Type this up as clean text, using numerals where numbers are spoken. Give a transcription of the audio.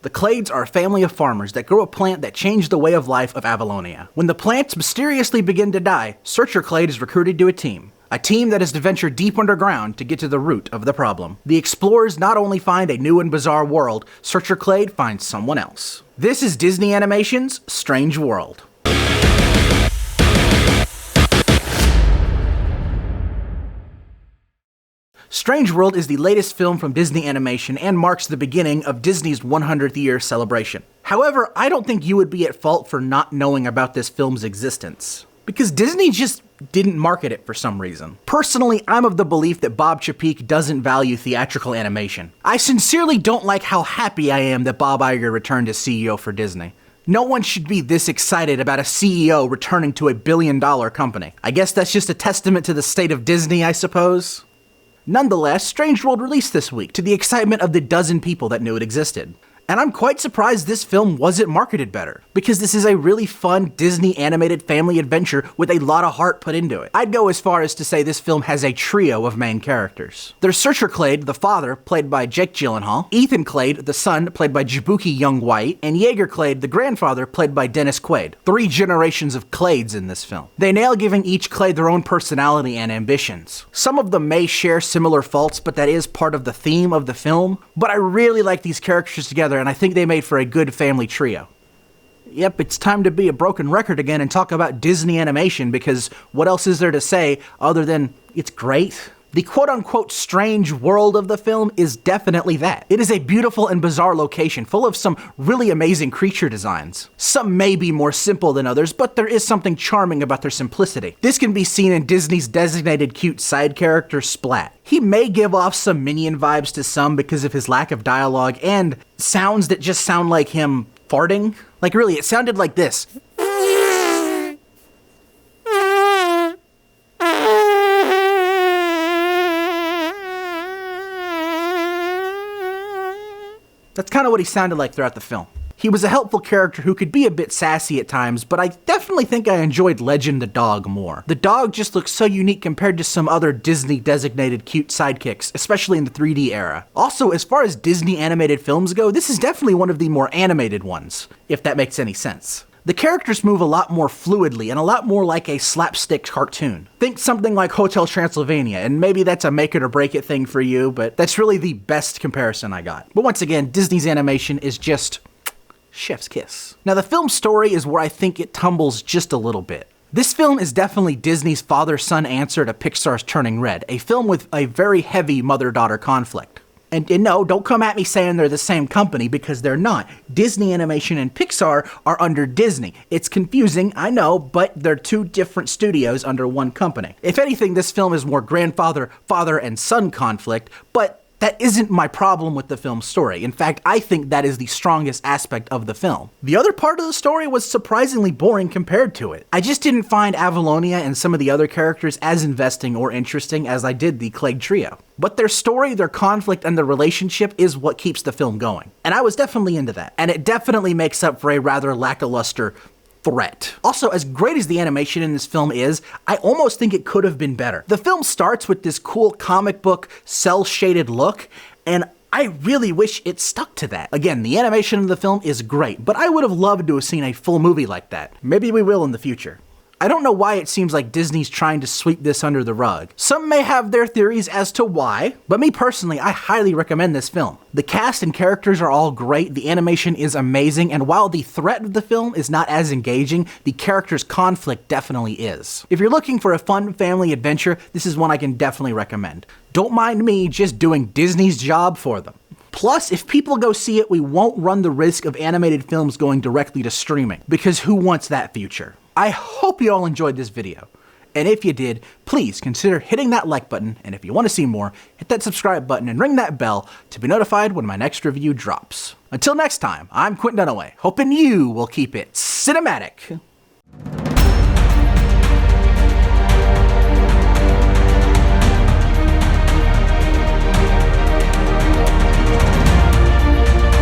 The Clades are a family of farmers that grow a plant that changed the way of life of Avalonia. When the plants mysteriously begin to die, Searcher Clade is recruited to a team that is to venture deep underground to get to the root of the problem. The explorers not only find a new and bizarre world, Searcher Clade finds someone else. This is Disney Animation's Strange World. Strange World is the latest film from Disney Animation and marks the beginning of Disney's 100th year celebration. However, I don't think you would be at fault for not knowing about this film's existence, because Disney just didn't market it for some reason. Personally, I'm of the belief that Bob Chapek doesn't value theatrical animation. I sincerely don't like how happy I am that Bob Iger returned as CEO for Disney. No one should be this excited about a CEO returning to a billion-dollar company. I guess that's just a testament to the state of Disney, I suppose. Nonetheless, Strange World released this week, to the excitement of the dozen people that knew it existed. And I'm quite surprised this film wasn't marketed better, because this is a really fun Disney animated family adventure with a lot of heart put into it. I'd go as far as to say this film has a trio of main characters. There's Searcher Clade, the father, played by Jake Gyllenhaal, Ethan Clade, the son, played by Jaboukie Young-White, and Jaeger Clade, the grandfather, played by Dennis Quaid. 3 generations of Clades in this film. They nail giving each Clade their own personality and ambitions. Some of them may share similar faults, but that is part of the theme of the film. But I really like these characters together, and I think they made for a good family trio. Yep, it's time to be a broken record again and talk about Disney animation, because what else is there to say other than it's great? The quote-unquote strange world of the film is definitely that. It is a beautiful and bizarre location full of some really amazing creature designs. Some may be more simple than others, but there is something charming about their simplicity. This can be seen in Disney's designated cute side character, Splat. He may give off some Minion vibes to some because of his lack of dialogue and sounds that just sound like him farting. Like really, it sounded like this. That's kind of what he sounded like throughout the film. He was a helpful character who could be a bit sassy at times, but I definitely think I enjoyed Legend the dog more. The dog just looks so unique compared to some other Disney-designated cute sidekicks, especially in the 3D era. Also, as far as Disney animated films go, this is definitely one of the more animated ones, if that makes any sense. The characters move a lot more fluidly and a lot more like a slapstick cartoon. Think something like Hotel Transylvania, and maybe that's a make it or break it thing for you, but that's really the best comparison I got. But once again, Disney's animation is just chef's kiss. Now the film's story is where I think it tumbles just a little bit. This film is definitely Disney's father-son answer to Pixar's Turning Red, a film with a very heavy mother-daughter conflict. And no, don't come at me saying they're the same company, because they're not. Disney Animation and Pixar are under Disney. It's confusing, I know, but they're 2 different studios under one company. If anything, this film is more grandfather, father, and son conflict, but that isn't my problem with the film's story. In fact, I think that is the strongest aspect of the film. The other part of the story was surprisingly boring compared to it. I just didn't find Avalonia and some of the other characters as investing or interesting as I did the Clade trio. But their story, their conflict, and their relationship is what keeps the film going. And I was definitely into that. And it definitely makes up for a rather lackluster threat. Also, as great as the animation in this film is, I almost think it could have been better. The film starts with this cool comic book, cel-shaded look, and I really wish it stuck to that. Again, the animation of the film is great, but I would have loved to have seen a full movie like that. Maybe we will in the future. I don't know why it seems like Disney's trying to sweep this under the rug. Some may have their theories as to why, but me personally, I highly recommend this film. The cast and characters are all great, the animation is amazing, and while the threat of the film is not as engaging, the characters' conflict definitely is. If you're looking for a fun family adventure, this is one I can definitely recommend. Don't mind me just doing Disney's job for them. Plus, if people go see it, we won't run the risk of animated films going directly to streaming, because who wants that future? I hope you all enjoyed this video, and if you did, please consider hitting that like button, and if you want to see more, hit that subscribe button and ring that bell to be notified when my next review drops. Until next time, I'm Quentin Dunaway, hoping you will keep it cinematic.